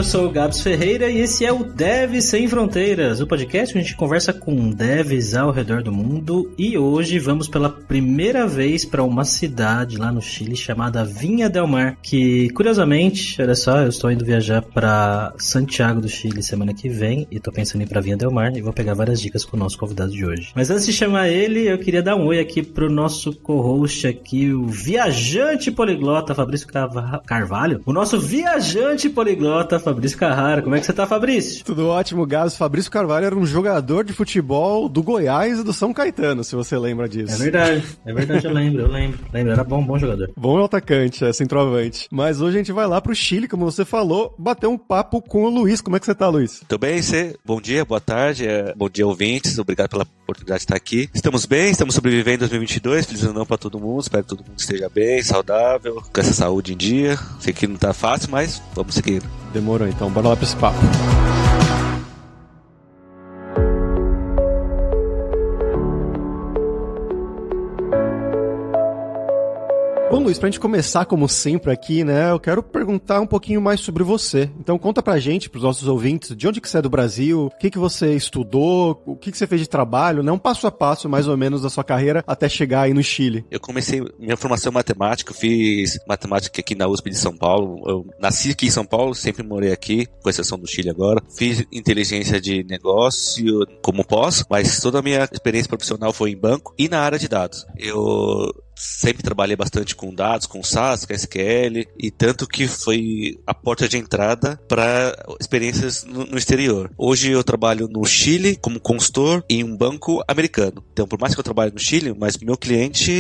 eu sou o Gabs Ferreira e esse é o Devs Sem Fronteiras, o podcast onde a gente conversa com devs ao redor do mundo. E hoje vamos pela primeira vez para uma cidade lá no Chile chamada Viña del Mar, que curiosamente, olha só, eu estou indo viajar para Santiago do Chile semana que vem e tô pensando em ir para Viña del Mar e vou pegar várias dicas com o nosso convidado de hoje. Mas antes de chamar ele, eu queria dar um oi aqui pro nosso co-host aqui, o viajante poliglota Fabrício Carvalho. O nosso viajante poliglota Fabrício Carrara. Como é que você tá, Fabrício? Tudo ótimo, Gabs. Fabrício Carvalho era um jogador de futebol do Goiás e do São Caetano, se você lembra disso. É verdade, eu lembro. Era bom jogador. Bom atacante, centroavante. Mas hoje a gente vai lá pro Chile, como você falou, bater um papo com o Luiz. Como é que você tá, Luiz? Tudo bem, você? Bom dia, boa tarde, bom dia, ouvintes. Obrigado pela oportunidade de estar aqui. Estamos bem, estamos sobrevivendo em 2022. Feliz ano novo pra todo mundo. Espero que todo mundo esteja bem, saudável, com essa saúde em dia. Sei que não tá fácil, mas vamos seguir. Demorou, então. Bora lá pra esse papo. Bom, Luiz, pra gente começar como sempre aqui, né, eu quero perguntar um pouquinho mais sobre você. Então conta pra gente, pros nossos ouvintes, de onde que você é do Brasil, o que você estudou, o que você fez de trabalho, né, um passo a passo mais ou menos da sua carreira até chegar aí no Chile. Eu comecei minha formação em matemática, eu fiz matemática aqui na USP de São Paulo, eu nasci aqui em São Paulo, sempre morei aqui, com exceção do Chile agora. Fiz inteligência de negócio como pós, mas toda a minha experiência profissional foi em banco e na área de dados. Eu sempre trabalhei bastante com dados, com SAS, com SQL, e tanto que foi a porta de entrada para experiências no exterior. Hoje eu trabalho no Chile como consultor em um banco americano. Então, por mais que eu trabalhe no Chile, mas meu cliente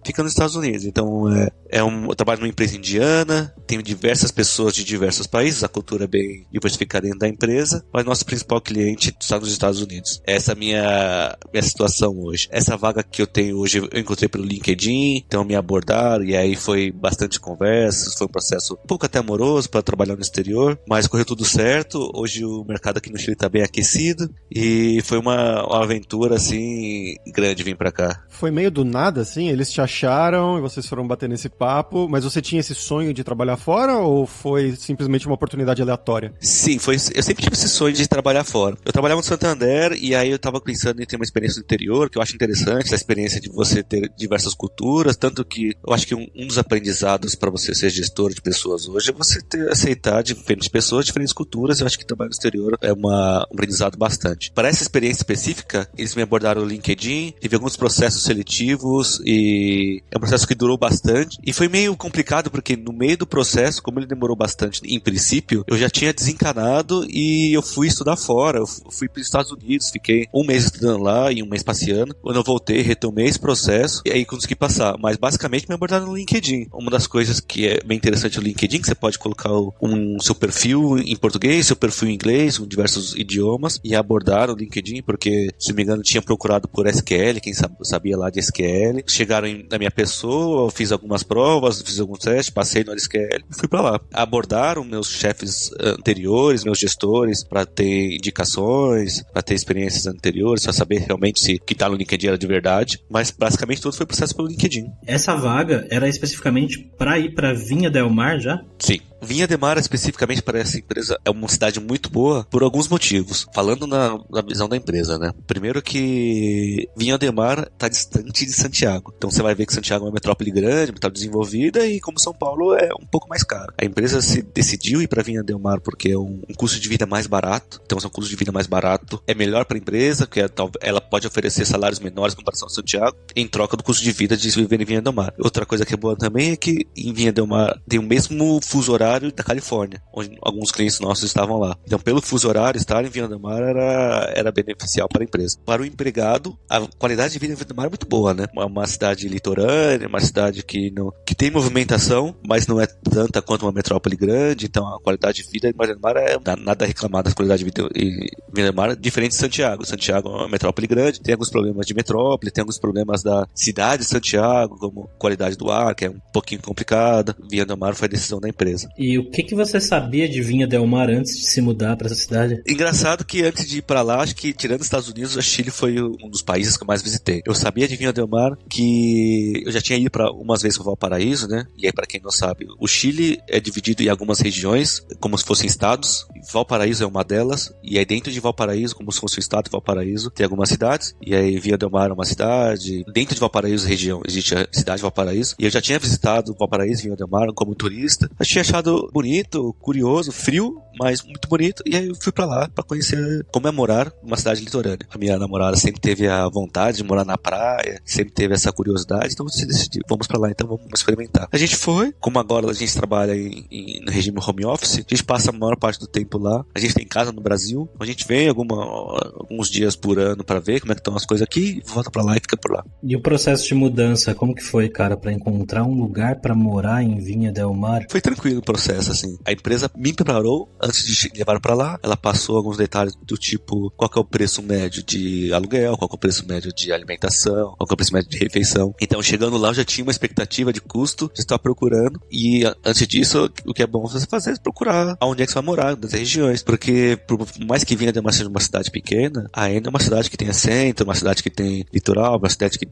fica nos Estados Unidos. Então, eu trabalho numa empresa indiana, tenho diversas pessoas de diversos países, a cultura é bem diversificada dentro da empresa, mas nosso principal cliente está nos Estados Unidos. Essa é a minha situação hoje. Essa vaga que eu tenho hoje, eu encontrei pelo LinkedIn, então me abordaram e aí foi bastante conversas, foi um processo um pouco até amoroso para trabalhar no exterior, mas correu tudo certo. Hoje o mercado aqui no Chile está bem aquecido e foi uma aventura assim grande vir para cá. Foi meio do nada assim, eles te acharam e vocês foram bater nesse papo, mas você tinha esse sonho de trabalhar fora ou foi simplesmente uma oportunidade aleatória? Sim, eu sempre tive esse sonho de trabalhar fora. Eu trabalhava no Santander e aí eu estava pensando em ter uma experiência no interior, que eu acho interessante, a experiência de você ter diversas culturas, tanto que eu acho que um dos aprendizados para você ser gestor de pessoas hoje é você aceitar diferentes pessoas, diferentes culturas. Eu acho que trabalho no exterior é um aprendizado bastante. Para essa experiência específica, eles me abordaram no LinkedIn, tive alguns processos seletivos e é um processo que durou bastante e foi meio complicado porque no meio do processo, como ele demorou bastante em princípio, eu já tinha desencanado e eu fui estudar fora, eu fui para os Estados Unidos, fiquei um mês estudando lá e um mês passeando. Quando eu voltei, retomei esse processo e aí consegui passar, mas basicamente me abordaram no LinkedIn. Uma das coisas que é bem interessante no LinkedIn, que você pode colocar seu perfil em português, seu perfil em inglês, com diversos idiomas, e abordaram o LinkedIn, porque, se não me engano, tinha procurado por SQL, quem sabia lá de SQL. Chegaram na minha pessoa, eu fiz algumas provas, fiz alguns testes, passei no SQL e fui pra lá. Abordaram meus chefes anteriores, meus gestores, para ter indicações, para ter experiências anteriores, para saber realmente se o que tá no LinkedIn era de verdade, mas basicamente tudo foi processo pelo LinkedIn. Essa vaga era especificamente para ir para Viña del Mar já? Sim. Viña del Mar, especificamente para essa empresa, é uma cidade muito boa por alguns motivos. Falando na visão da empresa, né? Primeiro que Viña del Mar está distante de Santiago. Então você vai ver que Santiago é uma metrópole grande, metrópole desenvolvida, e como São Paulo é um pouco mais caro. A empresa se decidiu ir para Viña del Mar porque é um custo de vida mais barato. Então, se é um custo de vida mais barato, é melhor para a empresa, porque ela pode oferecer salários menores em comparação a Santiago, em troca do custo de vida de viver em Viña del Mar. Outra coisa que é boa também é que em Viña del Mar tem o mesmo fuso horário da Califórnia, onde alguns clientes nossos estavam lá. Então, pelo fuso horário, estar em Viña del Mar era beneficial para a empresa. Para o empregado, a qualidade de vida em Viña del Mar é muito boa, né? É uma cidade litorânea, uma cidade que tem movimentação, mas não é tanta quanto uma metrópole grande. Então, a qualidade de vida em Viña del Mar é nada a reclamar da qualidade de vida em Viña del Mar, diferente de Santiago. Santiago é uma metrópole grande, tem alguns problemas de metrópole, tem alguns problemas da cidade de Santiago, como qualidade do ar, que é um pouquinho complicada. Viña del Mar foi a decisão da empresa. E o que você sabia de Viña del Mar antes de se mudar pra essa cidade? Engraçado que antes de ir pra lá, acho que tirando os Estados Unidos, o Chile foi um dos países que eu mais visitei. Eu sabia de Viña del Mar que eu já tinha ido pra umas vezes pra Valparaíso, né? E aí, pra quem não sabe, o Chile é dividido em algumas regiões, como se fossem estados. Valparaíso é uma delas. E aí dentro de Valparaíso, como se fosse o estado de Valparaíso, tem algumas cidades. E aí Viña del Mar é uma cidade. Dentro de Valparaíso, região, existe a cidade de Valparaíso. E eu já tinha visitado Valparaíso e Viña del Mar como turista. Eu tinha achado bonito, curioso, frio, mas muito bonito. E aí eu fui pra lá pra conhecer como é morar numa cidade litorânea. A minha namorada sempre teve a vontade de morar na praia, sempre teve essa curiosidade, então você decidiu, vamos pra lá, então vamos experimentar. A gente foi, como agora a gente trabalha no regime home office, a gente passa a maior parte do tempo lá. A gente tem casa no Brasil, a gente vem alguns dias por ano pra ver como é que estão as coisas aqui, volta pra lá e fica por lá. E o processo de mudança, como que foi, cara, pra encontrar um lugar pra morar em Viña del Mar? Foi tranquilo o processo, assim. A empresa me preparou antes de levar pra lá. Ela passou alguns detalhes do tipo, qual que é o preço médio de aluguel, qual que é o preço médio de alimentação, qual que é o preço médio de refeição. Então, chegando lá, eu já tinha uma expectativa de custo, já estava procurando. E antes disso, o que é bom você fazer é procurar aonde é que você vai morar, nas regiões. Porque, por mais que Viña del Mar seja uma cidade pequena, ainda é uma cidade que tem centro, uma cidade que tem litoral, uma cidade que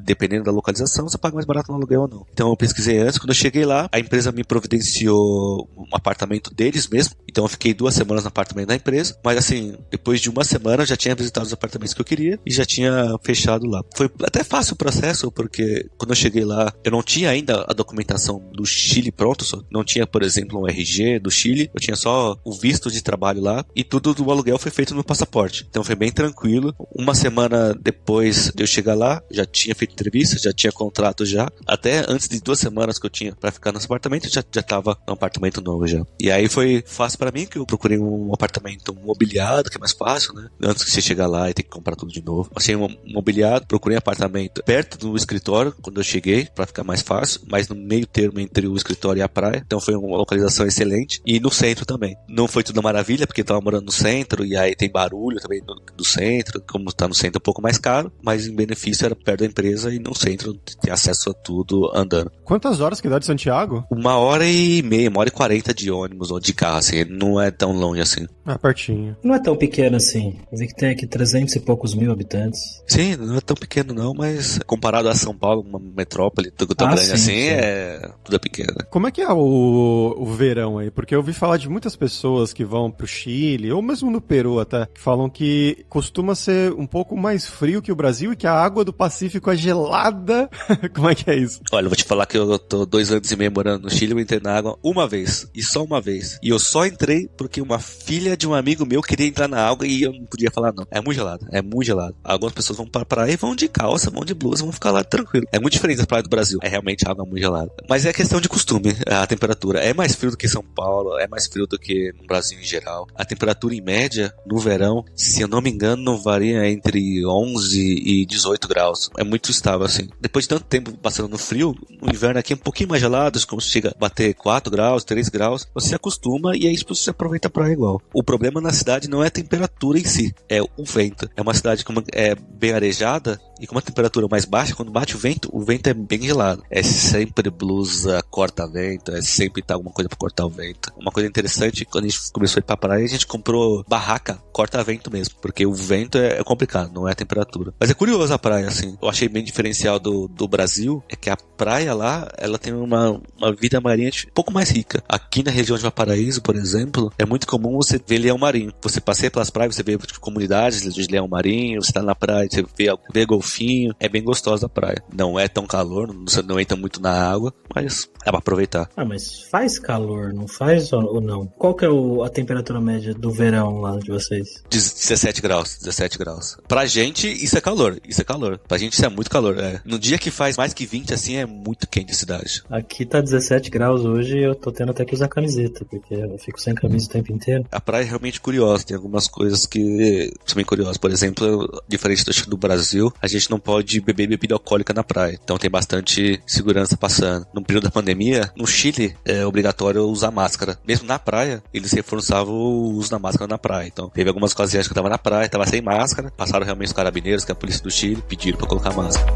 dependendo da localização, você paga mais barato no aluguel ou não. Então, eu pesquisei antes. Quando eu cheguei lá, a empresa me providenciou um apartamento deles mesmo. Então, eu fiquei 2 semanas no apartamento da empresa. Mas, assim, depois de 1 semana, eu já tinha visitado os apartamentos que eu queria e já tinha fechado lá. Foi até fácil o processo, porque quando eu cheguei lá, eu não tinha ainda a documentação do Chile pronto, só não tinha, por exemplo, um RG do Chile, eu tinha só o visto de trabalho lá e tudo do aluguel foi feito no passaporte. Então foi bem tranquilo. 1 semana depois de eu chegar lá, já tinha feito entrevista, já tinha contrato já. Até antes de 2 semanas que eu tinha pra ficar nesse apartamento, já tava num apartamento novo já. E aí foi fácil pra mim, que eu procurei um apartamento mobiliado, que é mais fácil, né? Antes que você chegar lá e ter que comprar tudo de novo. Achei um mobiliado, procurei um apartamento perto do escritório, quando eu cheguei, pra ficar mais fácil, mas no meio termo entre o escritório e a praia. Então foi uma localização excelente. E no centro também. Não foi tudo maravilha, porque eu tava morando no centro, e aí tem barulho também do centro. Como tá no centro é um pouco mais caro, mas em benefício era perto da empresa e no centro tem acesso a tudo andando. Quantas horas que dá de Santiago? 1h30, 1h40 de ônibus ou de carro, assim. Não é tão longe assim. Ah, pertinho. Não é tão pequeno assim. Eu vi que tem aqui 300 e poucos mil habitantes. Sim, não é tão pequeno não, mas comparado a São Paulo, uma metrópole tão grande sim, assim, sim. Tudo é pequeno. Como é que é o verão aí? Porque eu ouvi falar de muitas pessoas que vão pro Chile, ou mesmo no Peru até, que falam que costuma ser um pouco mais frio que o Brasil e que a água do Pacífico é gelada. Como é que é isso? Olha, eu vou te falar que eu tô 2 anos e meio morando no Chile, eu entrei na água uma vez, e só uma vez. E eu só entrei porque uma filha de um amigo meu queria entrar na água e eu não podia falar não. É muito gelado, é muito gelado. Algumas pessoas vão pra praia e vão de calça, vão de blusa, vão ficar lá tranquilo. É muito diferente da praia do Brasil. É realmente água muito gelada. Mas é questão de costume, a temperatura. É mais frio do que São Paulo, é mais frio do que no Brasil em geral. A temperatura em média, no verão, se eu não me engano, não varia entre 11 e 18 graus. É muito estável, assim. Depois de tanto tempo passando no frio, no inverno aqui é um pouquinho mais gelado, como se chega a bater 4 graus, 3 graus, você se acostuma e aí você aproveita a praia igual. O problema na cidade não é a temperatura em si, é o vento. É uma cidade que é bem arejada e com uma temperatura mais baixa, quando bate o vento é bem gelado. É sempre blusa, corta-vento, é sempre tá alguma coisa pra cortar o vento. Uma coisa interessante, quando a gente começou a ir pra praia, a gente comprou barraca, corta-vento mesmo, porque o vento é complicado, não é a temperatura. Mas é curioso a praia, assim. Eu achei bem diferencial do Brasil, é que a praia lá, ela tem uma vida marinha um pouco mais rica. Aqui na região de Valparaíso, por exemplo, é muito comum você ver leão marinho. Você passeia pelas praias, você vê comunidades de leão marinho, você tá na praia, você vê golfinho, é bem gostosa a praia. Não é tão calor, você não entra muito na água, mas é pra aproveitar. Ah, mas faz calor, não faz ou não? Qual que é a temperatura média do verão lá de vocês? 17 graus. Pra gente, isso é calor. Pra gente, isso é muito calor. No dia que faz mais que 20, assim, é muito quente a cidade. Aqui tá 17 graus hoje e eu tô tendo até que usar camiseta, porque eu fico sem camisa o tempo inteiro. A praia é realmente curiosa, tem algumas coisas que são bem curiosas. Por exemplo, diferente do Brasil, a gente não pode beber bebida alcoólica na praia. Então tem bastante segurança passando. No período da pandemia, no Chile, é obrigatório usar máscara. Mesmo na praia, eles reforçavam o uso da máscara na praia. Então teve algumas ocasiões que eu tava na praia, tava sem máscara, passaram realmente os carabineiros, que é a polícia do Chile, pediram pra colocar máscara.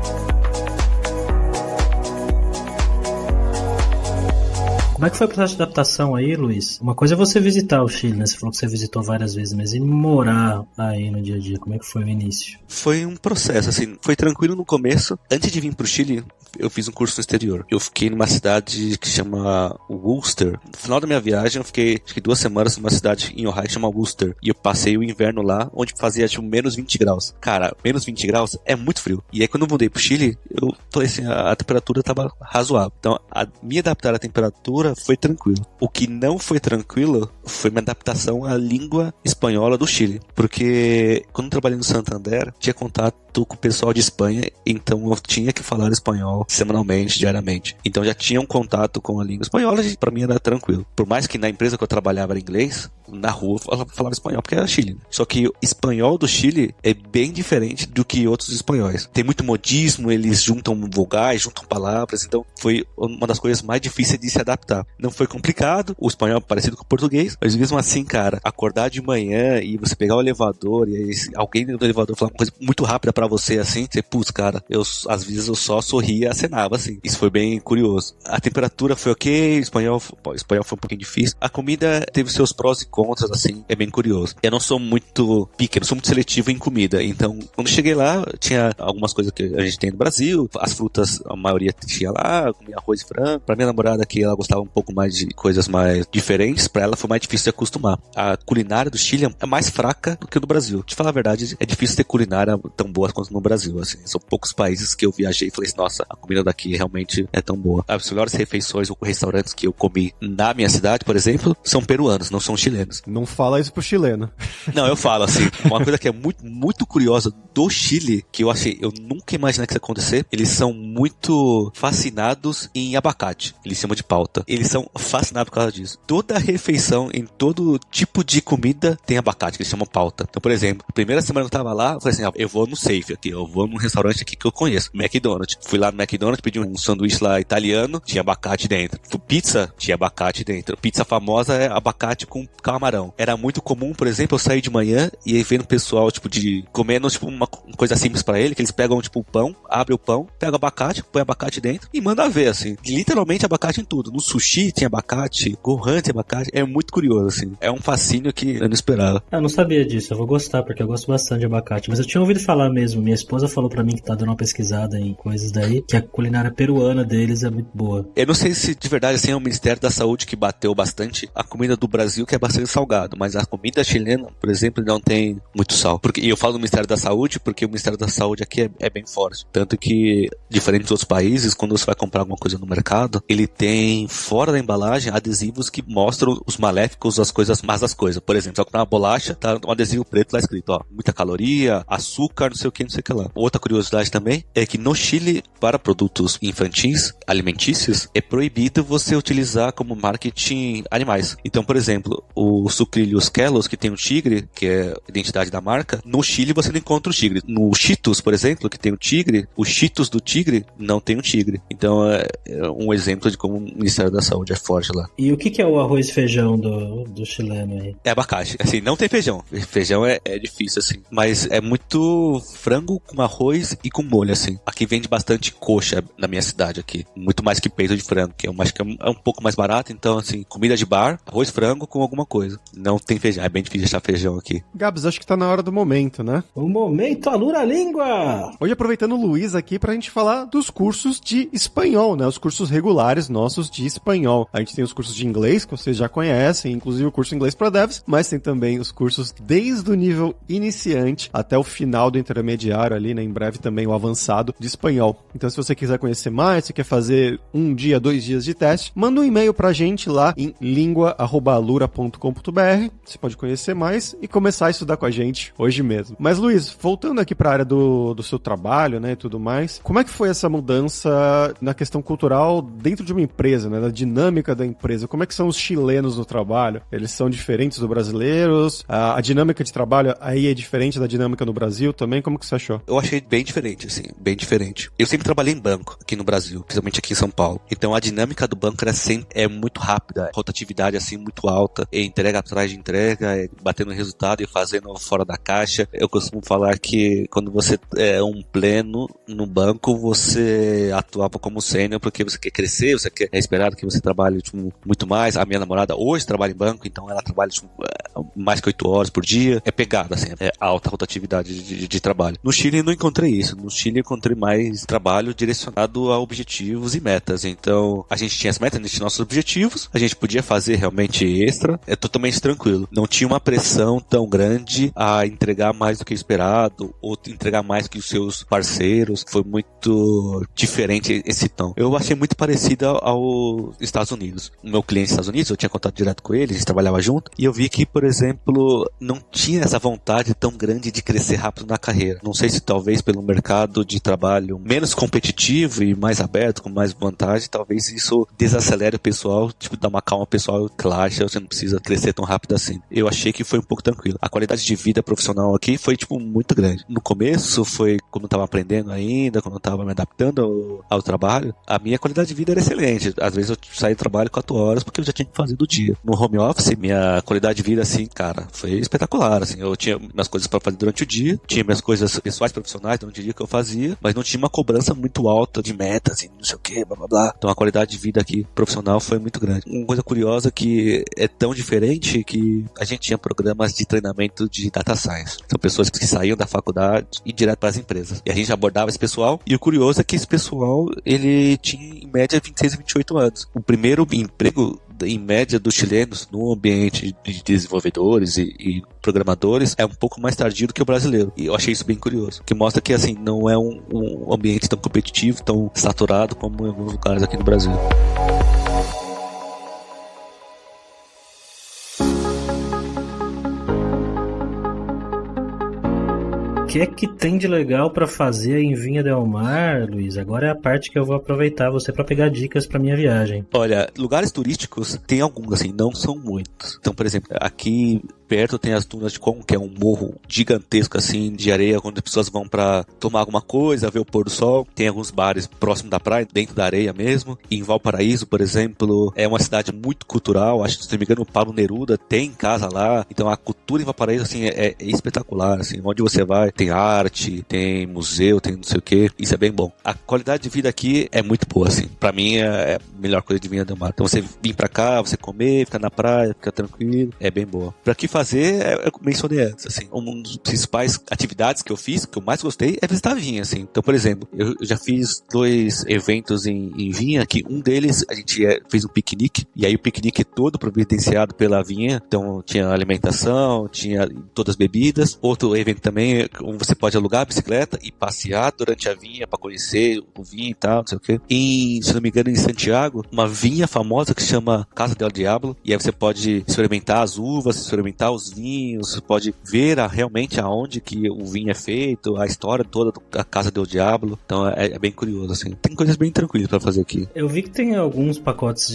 Como é que foi o processo de adaptação aí, Luiz? Uma coisa é você visitar o Chile, né? Você falou que você visitou várias vezes, mas e morar aí no dia a dia? Como é que foi o início? Foi um processo, assim, foi tranquilo no começo. Antes de vir pro Chile, eu fiz um curso no exterior. Eu fiquei numa cidade que chama Worcester. No final da minha viagem, eu fiquei, acho que 2 semanas numa cidade em Ohio que chama Worcester. E eu passei o inverno lá, onde fazia, tipo, menos 20 graus. Cara, menos 20 graus é muito frio. E aí, quando eu mudei pro Chile, eu falei assim, a temperatura tava razoável. Então, me adaptar à temperatura foi tranquilo. O que não foi tranquilo foi minha adaptação à língua espanhola do Chile. Porque, quando eu trabalhei no Santander, tinha contato com o pessoal de Espanha, então eu tinha que falar espanhol semanalmente, diariamente. Então já tinha um contato com a língua espanhola e pra mim era tranquilo. Por mais que na empresa que eu trabalhava era inglês, na rua eu falava espanhol porque era Chile, né? Só que o espanhol do Chile é bem diferente do que outros espanhóis. Tem muito modismo, eles juntam vogais, juntam palavras, então foi uma das coisas mais difíceis de se adaptar. Não foi complicado, o espanhol é parecido com o português, mas mesmo assim, cara, acordar de manhã e você pegar o elevador e aí alguém no elevador falar uma coisa muito rápida pra você, assim, você, putz, cara, às vezes eu só sorria e acenava, assim. Isso foi bem curioso. A temperatura foi ok, o espanhol foi um pouquinho difícil. A comida teve seus prós e contras, assim, é bem curioso. Eu não sou muito pique, eu não sou muito seletivo em comida, então, quando cheguei lá, tinha algumas coisas que a gente tem no Brasil, as frutas, a maioria tinha lá, comia arroz e frango. Pra minha namorada, que ela gostava um pouco mais de coisas mais diferentes, pra ela foi mais difícil de acostumar. A culinária do Chile é mais fraca do que do Brasil. De falar a verdade, é difícil ter culinária tão boa quanto no Brasil, assim. São poucos países que eu viajei e falei assim, nossa, a comida daqui realmente é tão boa. As melhores refeições ou restaurantes que eu comi na minha cidade, por exemplo, são peruanos, não são chilenos. Não fala isso pro chileno. Não, eu falo assim, uma coisa que é muito, muito curiosa do Chile, que eu nunca imaginei que isso ia acontecer, eles são muito fascinados em abacate, eles chamam de pauta. Eles são fascinados por causa disso. Toda refeição, em todo tipo de comida, tem abacate, que eles chamam pauta. Então, por exemplo, a primeira semana que eu tava lá, eu falei assim, eu vou no Safe aqui, eu vou num restaurante aqui que eu conheço, McDonald's. Fui lá no McDonald's, pedi um sanduíche lá italiano, tinha abacate dentro. Pizza, tinha abacate dentro. Pizza famosa é abacate com camarão. Era muito comum, por exemplo, eu sair de manhã e aí vendo o pessoal, tipo, de comendo, tipo, uma coisa simples pra ele, que eles pegam, tipo, o pão, abre o pão, pega abacate, põe abacate dentro e manda ver, assim. Literalmente abacate em tudo. No sushi tinha abacate, gohan tinha abacate. É muito curioso, assim. É um fascínio que eu não esperava. Eu não sabia disso, eu vou gostar, porque eu gosto bastante de abacate. Mas eu tinha ouvido falar mesmo, minha esposa falou pra mim que tá dando uma pesquisada em coisas daí, que a culinária peruana deles é muito boa. Eu não sei se de verdade, assim, é o Ministério da Saúde que bateu bastante a comida do Brasil, que é bastante salgado, mas a comida chilena, por exemplo, não tem muito sal. E eu falo do Ministério da Saúde porque o Ministério da Saúde aqui é bem forte. Tanto que, diferente dos outros países, quando você vai comprar alguma coisa no mercado, ele tem, fora da embalagem, adesivos que mostram os maléficos, as coisas más das coisas. Por exemplo, se você comprar uma bolacha, tá um adesivo preto lá escrito, ó, muita caloria, açúcar, não sei o que lá. Outra curiosidade também é que no Chile, para produtos infantis, alimentícios, é proibido você utilizar como marketing animais. Então, por exemplo, o sucrilhos Kellogg's, que tem um tigre, que é a identidade da marca, no Chile você não encontra o tigre. No Cheetos, por exemplo, que tem o tigre, o Cheetos do tigre não tem um tigre. Então, é um exemplo de como o Ministério da Saúde é forte lá. E o que é o arroz e feijão do chileno aí? É abacate. Assim, não tem feijão. Feijão é difícil, assim. Mas é muito frango com arroz e com molho, assim. Aqui vende bastante coxa na minha cidade aqui. Muito mais que peito de frango, que eu acho que é um pouco mais barato. Então, assim, comida de bar, arroz, frango com alguma coisa. Não tem feijão. É bem difícil achar feijão aqui. Gabs, acho que tá na hora do momento, né? O momento alura a língua! Hoje aproveitando o Luiz aqui pra gente falar dos cursos de espanhol, né? Os cursos regulares nossos de espanhol. A gente tem os cursos de inglês, que vocês já conhecem, inclusive o curso de inglês para devs, mas tem também os cursos desde o nível iniciante até o final do intermediário ali, né? Em breve também o avançado de espanhol. Então, se você quiser conhecer mais, se quer fazer 1 dia, 2 dias de teste, manda um e-mail pra gente lá em lingua@alura.com.br. Você pode conhecer mais e começar a estudar com a gente hoje mesmo. Mas, Luiz, voltando aqui pra área do seu trabalho, né, e tudo mais, como é que foi essa mudança na questão cultural dentro de uma empresa, né, da dinâmica da empresa? Como é que são os chilenos no trabalho? Eles são diferentes dos brasileiros? A dinâmica de trabalho aí é diferente da dinâmica no Brasil também? Como que você achou? Eu achei bem diferente, assim, bem diferente. Eu sempre trabalhei em banco aqui no Brasil, principalmente aqui em São Paulo. Então a dinâmica do banco é muito rápida, rotatividade assim muito alta, entrega atrás de entrega, batendo resultado e fazendo fora da caixa. Eu costumo falar que quando você é um pleno no banco, você atuava como sênior porque você quer crescer, é esperado que você trabalhe muito mais. A minha namorada hoje trabalha em banco, então ela trabalha mais que 8 horas por dia. É pegada, assim, é alta rotatividade de trabalho. No Chile eu não encontrei isso. No Chile eu encontrei mais trabalho direcionado a objetivos e metas. Então a gente tinha as metas, a gente tinha nossos objetivos, a gente podia fazer realmente extra, é totalmente tranquilo. Não tinha uma pressão tão grande a entregar mais do que esperado ou entregar mais que os seus parceiros. Foi muito diferente esse tom. Eu achei muito parecido aos Estados Unidos. O meu cliente nos Estados Unidos, eu tinha contato direto com ele, a gente trabalhava junto, e eu vi que, por exemplo, não tinha essa vontade tão grande de crescer rápido na carreira. Não sei se talvez pelo mercado de trabalho menos competitivo e mais aberto, com mais vantagem, talvez isso desacelere o pessoal, dar uma calma pessoal, relaxa, você não precisa crescer tão rápido assim. Eu achei que foi um pouco tranquilo. A qualidade de vida profissional aqui foi, muito grande. No começo foi quando eu tava aprendendo ainda, quando eu tava me adaptando ao trabalho, a minha qualidade de vida era excelente. Às vezes eu saía do trabalho 4 horas porque eu já tinha que fazer do dia. No home office, minha qualidade de vida, assim, cara, foi espetacular, assim. Eu tinha minhas coisas para fazer durante o dia, tinha minhas coisas pessoais, profissionais durante o dia que eu fazia, mas não tinha uma cobrança muito alta de metas e não sei o que, blá blá blá. Então a qualidade de vida aqui profissional foi muito grande. Uma coisa curiosa que é tão diferente que a gente tinha programas de treinamento de data science. São pessoas que saíam da faculdade e direto para as empresas. E a gente abordava esse pessoal, e o curioso é que esse pessoal, ele tinha em média 26 a 28 anos. O primeiro emprego em média dos chilenos no ambiente de desenvolvedores e programadores é um pouco mais tardio do que o brasileiro. E eu achei isso bem curioso, que mostra que assim não é um ambiente tão competitivo, tão saturado como em alguns lugares aqui no Brasil. O que é que tem de legal pra fazer em Vinha del Mar, Luiz? Agora é a parte que eu vou aproveitar você pra pegar dicas pra minha viagem. Olha, lugares turísticos tem alguns, assim, não são muitos. Então, por exemplo, aqui perto tem as dunas de Con, que é um morro gigantesco, assim, de areia, onde as pessoas vão pra tomar alguma coisa, ver o pôr do sol. Tem alguns bares próximo da praia, dentro da areia mesmo. E em Valparaíso, por exemplo, é uma cidade muito cultural. Acho que, se não me engano, o Pablo Neruda tem casa lá. Então, a cultura em Valparaíso, assim, é espetacular, assim. Onde você vai, tem arte, tem museu, tem não sei o que. Isso é bem bom. A qualidade de vida aqui é muito boa, assim. Pra mim, é a melhor coisa de Vinha del Mar. Então, você vir pra cá, você comer, ficar na praia, ficar tranquilo, é bem boa. Pra que fazer, eu mencionei antes, assim, uma das principais atividades que eu fiz, que eu mais gostei, é visitar Vinha, assim. Então, por exemplo, eu já fiz 2 eventos em Vinha, que um deles a gente fez um piquenique, e aí o piquenique todo providenciado pela Vinha, então tinha alimentação, tinha todas as bebidas. Outro evento também, onde você pode alugar a bicicleta e passear durante a vinha para conhecer o vinho e tal, não sei o que. Se não me engano, em Santiago, uma vinha famosa que se chama Casa del Diablo, e aí você pode experimentar as uvas, experimentar os vinhos, você pode ver realmente aonde que o vinho é feito, a história toda da Casa del Diablo. Então é bem curioso, assim. Tem coisas bem tranquilas para fazer aqui. Eu vi que tem alguns pacotes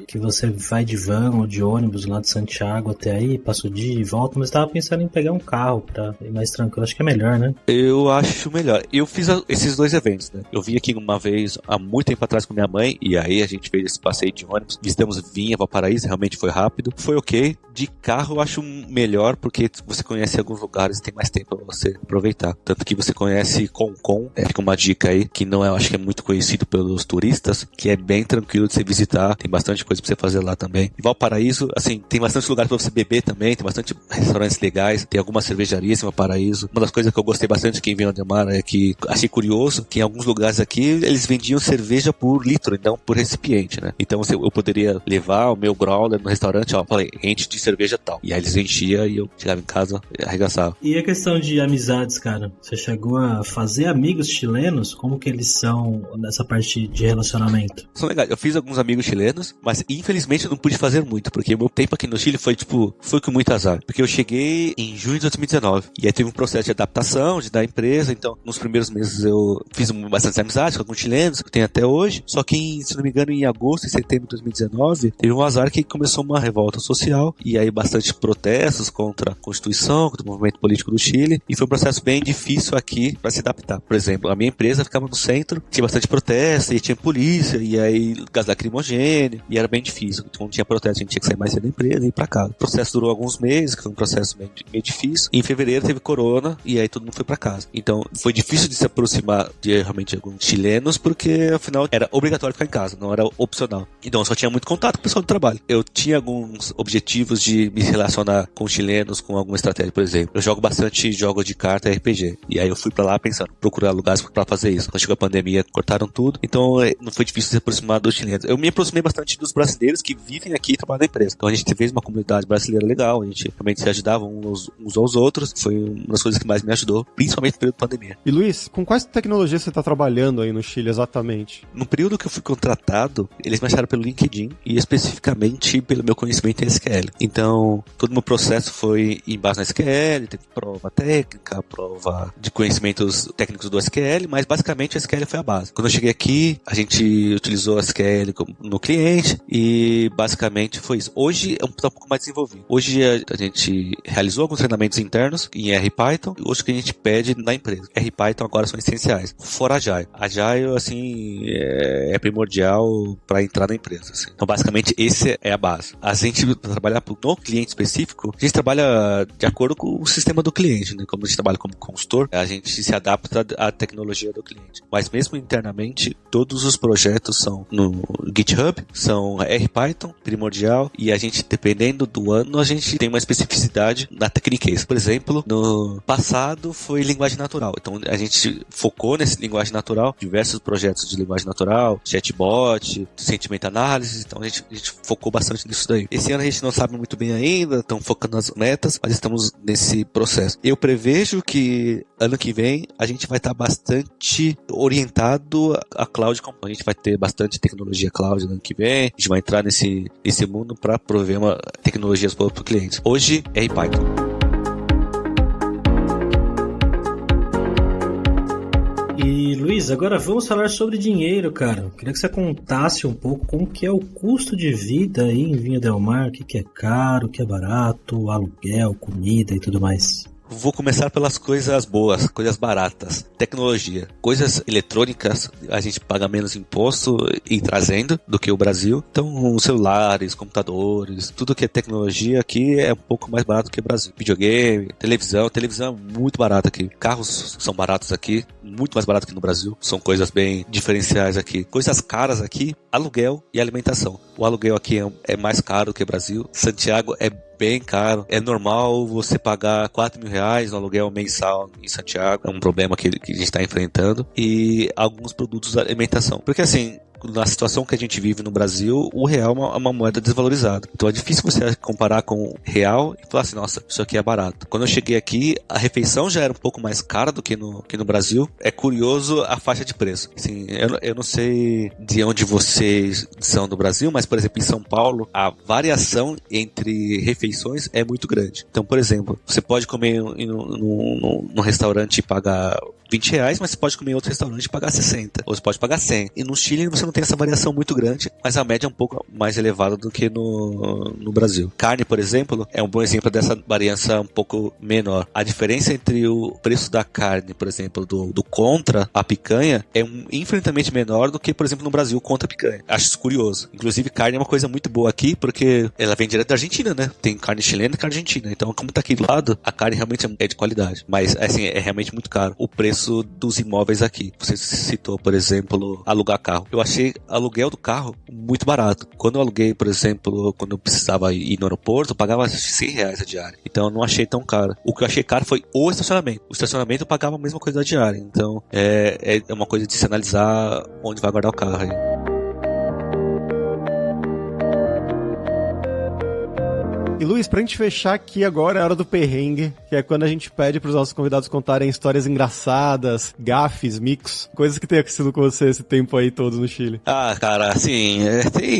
que você vai de van ou de ônibus lá de Santiago até aí, passa o dia e volta, mas eu tava pensando em pegar um carro pra ir mais tranquilo. Acho que é melhor, né? Eu acho melhor. Eu fiz esses 2 eventos, né? Eu vim aqui uma vez, há muito tempo atrás, com minha mãe, e aí a gente fez esse passeio de ônibus, visitamos Vinha, Valparaíso, realmente foi rápido. Foi ok. De carro eu acho melhor, porque você conhece alguns lugares e tem mais tempo pra você aproveitar. Tanto que você conhece Concon, fica uma dica aí, que não é, eu acho que é muito conhecido pelos turistas, que é bem tranquilo de você visitar, tem bastante coisa pra você fazer lá também. E Valparaíso, assim, tem bastante lugares pra você beber também, tem bastante restaurantes legais, tem algumas cervejarias em Valparaíso. Uma das coisas que eu gostei bastante aqui em Vinha del Mar é que achei curioso que em alguns lugares aqui eles vendiam cerveja por litro, não por recipiente, né? Então eu poderia levar o meu growler no restaurante, falei, enche de cerveja tal. E aí eles enchiam e eu chegava em casa e arregaçava. E a questão de amizades, cara? Você chegou a fazer amigos chilenos? Como que eles são nessa parte de relacionamento? São legais. Eu fiz alguns amigos chilenos, mas infelizmente eu não pude fazer muito, porque o meu tempo aqui no Chile foi com muito azar. Porque eu cheguei em junho de 2019 e aí teve um processo de adaptação da empresa, então nos primeiros meses eu fiz bastante amizade com alguns chilenos, que eu tenho até hoje, só que, se não me engano, em agosto e setembro de 2019, teve um azar que começou uma revolta social, e aí bastante protesto protestos contra a Constituição, contra o movimento político do Chile, e foi um processo bem difícil aqui para se adaptar. Por exemplo, a minha empresa ficava no centro, tinha bastante protesto, e tinha polícia, e aí gás lacrimogêneo, e era bem difícil. Quando tinha protesto, a gente tinha que sair mais cedo da empresa e ir pra casa. O processo durou alguns meses, que foi um processo meio difícil. E em fevereiro teve corona, e aí todo mundo foi pra casa. Então, foi difícil de se aproximar de realmente alguns chilenos, porque afinal era obrigatório ficar em casa, não era opcional. Então, eu só tinha muito contato com o pessoal do trabalho. Eu tinha alguns objetivos de me relacionar com chilenos, com alguma estratégia, por exemplo. Eu jogo bastante jogos de carta e RPG. E aí eu fui pra lá pensando, procurar lugares pra fazer isso. Quando chegou a pandemia, cortaram tudo. Então, não foi difícil se aproximar dos chilenos. Eu me aproximei bastante dos brasileiros que vivem aqui e trabalham na empresa. Então, a gente fez uma comunidade brasileira legal. A gente realmente se ajudava uns aos outros. Foi uma das coisas que mais me ajudou, principalmente no período da pandemia. E Luiz, com quais tecnologias você está trabalhando aí no Chile exatamente? No período que eu fui contratado, eles me acharam pelo LinkedIn e especificamente pelo meu conhecimento em SQL. Então, todo o meu processo foi em base na SQL, teve prova técnica, prova de conhecimentos técnicos do SQL, mas basicamente o SQL foi a base. Quando eu cheguei aqui, a gente utilizou o SQL no cliente e basicamente foi isso. Hoje é um pouco mais desenvolvido. Hoje a gente realizou alguns treinamentos internos em R Python e hoje que a gente pede na empresa. R Python agora são essenciais. Fora Agile. Agile, assim, é primordial para entrar na empresa. Assim. Então, basicamente, esse é a base. A gente, para trabalhar no cliente específico, a gente trabalha de acordo com o sistema do cliente, né? Como a gente trabalha como consultor, a gente se adapta à tecnologia do cliente. Mas mesmo internamente, todos os projetos são no GitHub, são R Python, primordial, e a gente, dependendo do ano, a gente tem uma especificidade na Techniquez. Por exemplo, no passado foi linguagem natural. Então, a gente focou nesse linguagem natural, diversos projetos de linguagem natural, chatbot, sentimento análise, então a gente focou bastante nisso daí. Esse ano a gente não sabe muito bem ainda, estamos focando nas metas, mas estamos nesse processo. Eu prevejo que ano que vem a gente vai estar bastante orientado a cloud, a gente vai ter bastante tecnologia cloud no ano que vem, a gente vai entrar nesse mundo para prover tecnologias para o cliente. Hoje é em Python. E Luiz, agora vamos falar sobre dinheiro, cara. Eu queria que você contasse um pouco como que é o custo de vida aí em Vinha del Mar, o que é caro, o que é barato, aluguel, comida e tudo mais. Vou começar pelas coisas boas, coisas baratas. Tecnologia. Coisas eletrônicas, a gente paga menos imposto em trazendo do que o Brasil. Então, celulares, computadores, tudo que é tecnologia aqui é um pouco mais barato que o Brasil. Videogame, televisão é muito barato aqui. Carros são baratos aqui, muito mais barato que no Brasil. São coisas bem diferenciais aqui. Coisas caras aqui, aluguel e alimentação. O aluguel aqui é mais caro que o Brasil. Santiago é bem caro. É normal você pagar R$4.000 no aluguel mensal em Santiago. É um problema que a gente está enfrentando. E alguns produtos de alimentação. Porque assim, na situação que a gente vive no Brasil, o real é uma moeda desvalorizada. Então é difícil você comparar com o real e falar assim, nossa, isso aqui é barato. Quando eu cheguei aqui, a refeição já era um pouco mais cara do que no Brasil. É curioso a faixa de preço. Assim, eu não sei de onde vocês são do Brasil, mas, por exemplo, em São Paulo, a variação entre refeições é muito grande. Então, por exemplo, você pode comer num restaurante e pagar R$20, mas você pode comer em outro restaurante e pagar 60. Ou você pode pagar 100. E no Chile você não tem essa variação muito grande, mas a média é um pouco mais elevada do que no Brasil. Carne, por exemplo, é um bom exemplo dessa variância um pouco menor. A diferença entre o preço da carne, por exemplo, do contra a picanha, é infinitamente menor do que, por exemplo, no Brasil contra a picanha. Acho isso curioso. Inclusive, carne é uma coisa muito boa aqui, porque ela vem direto da Argentina, né? Tem carne chilena e carne argentina. Então, como tá aqui do lado, a carne realmente é de qualidade. Mas, assim, é realmente muito caro. O preço dos imóveis aqui. Você citou, por exemplo, alugar carro. Eu achei aluguel do carro muito barato. Quando eu aluguei, por exemplo, quando eu precisava ir no aeroporto, eu pagava R$100 a diária. Então eu não achei tão caro. O que eu achei caro foi o estacionamento. O estacionamento eu pagava a mesma coisa da diária. Então é uma coisa de se analisar onde vai guardar o carro aí. E Luiz, pra gente fechar aqui agora é a hora do perrengue, que é quando a gente pede pros nossos convidados contarem histórias engraçadas, gafes, micos, coisas que tem acontecido com você esse tempo aí todo no Chile. Ah, cara, assim,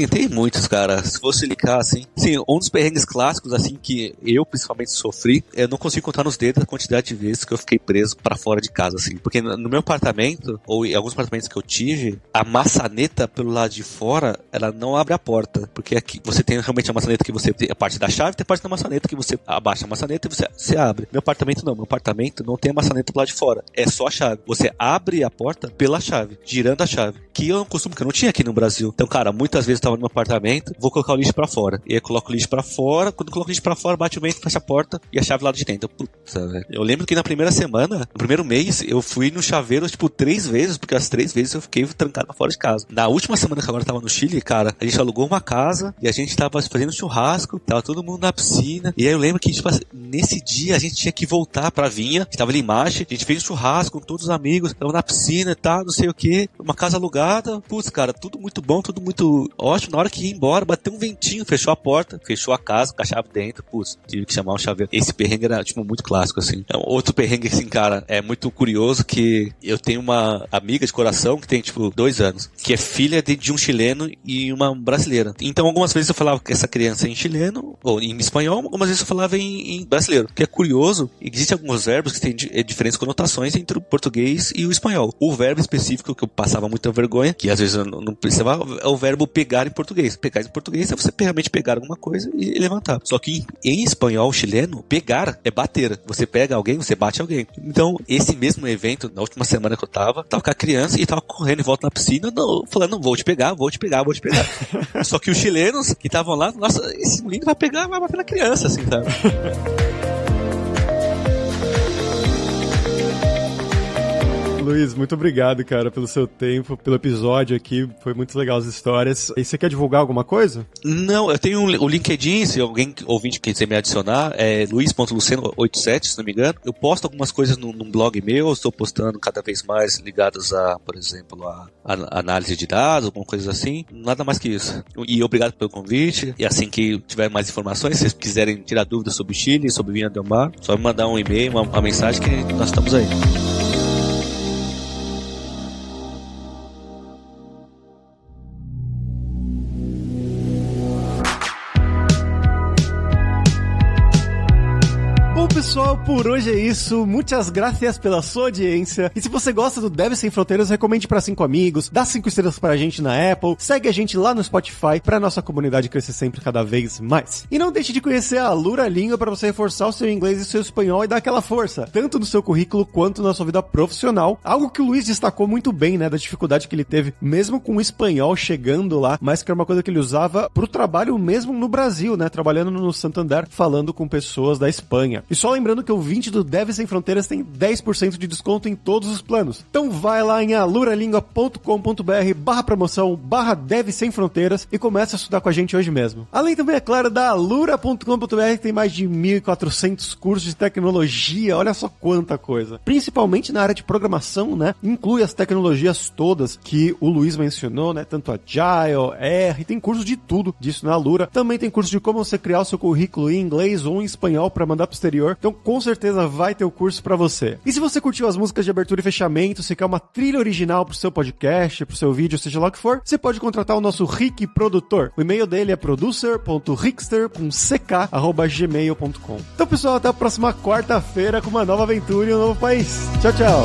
tem muitos, cara. Se fosse ligar, assim, sim, um dos perrengues clássicos, assim, que eu principalmente sofri, eu não consigo contar nos dedos a quantidade de vezes que eu fiquei preso pra fora de casa, assim. Porque no meu apartamento, ou em alguns apartamentos que eu tive, a maçaneta pelo lado de fora, ela não abre a porta. Porque aqui você tem realmente a maçaneta que você tem a parte da chave, chave tem a parte da maçaneta que você abaixa a maçaneta e você abre. Meu apartamento não. Meu apartamento não tem a maçaneta do lado de fora. É só a chave. Você abre a porta pela chave, girando a chave. Que é um costume que eu não tinha aqui no Brasil. Então, cara, muitas vezes eu tava no meu apartamento, vou colocar o lixo pra fora. E aí eu coloco o lixo pra fora. Quando eu coloco o lixo pra fora, bate o vento, fecha a porta e a chave lá de dentro. Puta, velho. Eu lembro que na primeira semana, no primeiro mês, eu fui no chaveiro, tipo, 3 vezes, porque as 3 vezes eu fiquei trancado fora de casa. Na última semana que agora eu tava no Chile, cara, a gente alugou uma casa e a gente tava fazendo churrasco, tava todo mundo na piscina. E aí eu lembro que, tipo, nesse dia a gente tinha que voltar pra Vinha, que tava ali em Marcha, a gente fez um churrasco com todos os amigos, tava na piscina e tal, não sei o que, uma casa alugada. Putz, cara, tudo muito bom, tudo muito ótimo. Na hora que ia embora, bateu um ventinho, fechou a porta, fechou a casa com a chave dentro. Putz, tive que chamar um chaveiro. Esse perrengue era, tipo, muito clássico, assim. Outro perrengue, assim, cara, é muito curioso que eu tenho uma amiga de coração que tem, tipo, 2 anos, que é filha de um chileno e uma brasileira. Então, algumas vezes eu falava com essa criança em chileno, ou em espanhol, algumas vezes eu falava em brasileiro. Que é curioso, existem alguns verbos que têm diferentes conotações entre o português e o espanhol. O verbo específico que eu passava muita vergonha, que às vezes eu não precisava, é o verbo pegar em português. Pegar em português é você realmente pegar alguma coisa e levantar. Só que em espanhol chileno, pegar é bater. Você pega alguém, você bate alguém. Então, esse mesmo evento, na última semana que eu tava com a criança e tava correndo em volta na piscina, falando, não, vou te pegar. Só que os chilenos que estavam lá, nossa, esse menino vai bater na criança, assim, sabe? Luiz, muito obrigado, cara, pelo seu tempo, pelo episódio aqui. Foi muito legal as histórias. E você quer divulgar alguma coisa? Não, eu tenho o LinkedIn, se alguém ouvinte quiser me adicionar, é luiz.luceno87, se não me engano. Eu posto algumas coisas num blog meu, estou postando cada vez mais ligadas a, por exemplo, a análise de dados, alguma coisa assim. Nada mais que isso. E obrigado pelo convite. E assim que tiver mais informações, se vocês quiserem tirar dúvidas sobre Chile, sobre Viña del Mar, só me mandar um e-mail, uma mensagem que nós estamos aí. Pessoal, por hoje é isso. Muitas graças pela sua audiência. E se você gosta do Devs Sem Fronteiras, recomende para 5 amigos, dá 5 estrelas pra gente na Apple, segue a gente lá no Spotify pra nossa comunidade crescer sempre cada vez mais. E não deixe de conhecer a Alura Língua para você reforçar o seu inglês e o seu espanhol e dar aquela força, tanto no seu currículo quanto na sua vida profissional. Algo que o Luiz destacou muito bem, né, da dificuldade que ele teve, mesmo com o espanhol chegando lá, mas que era uma coisa que ele usava pro trabalho mesmo no Brasil, né, trabalhando no Santander, falando com pessoas da Espanha. E só lembrando que o ouvinte do Devs Sem Fronteiras tem 10% de desconto em todos os planos. Então vai lá em aluralingua.com.br/promoção/Devs Sem Fronteiras e começa a estudar com a gente hoje mesmo. Além também, é claro, da alura.com.br, que tem mais de 1.400 cursos de tecnologia, olha só quanta coisa. Principalmente na área de programação, né? Inclui as tecnologias todas que o Luiz mencionou, né? Tanto Agile, R, tem curso de tudo disso na Alura. Também tem curso de como você criar o seu currículo em inglês ou em espanhol para mandar pro exterior. Então, com certeza vai ter o curso pra você. E se você curtiu as músicas de abertura e fechamento, se quer uma trilha original pro seu podcast, pro seu vídeo, seja lá o que for, você pode contratar o nosso Rick Produtor. O e-mail dele é producer.rickster.gmail.com. Então, pessoal, até a próxima quarta-feira com uma nova aventura em um novo país. Tchau, tchau!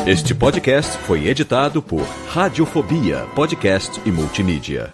Este podcast foi editado por Radiofobia, podcast e multimídia.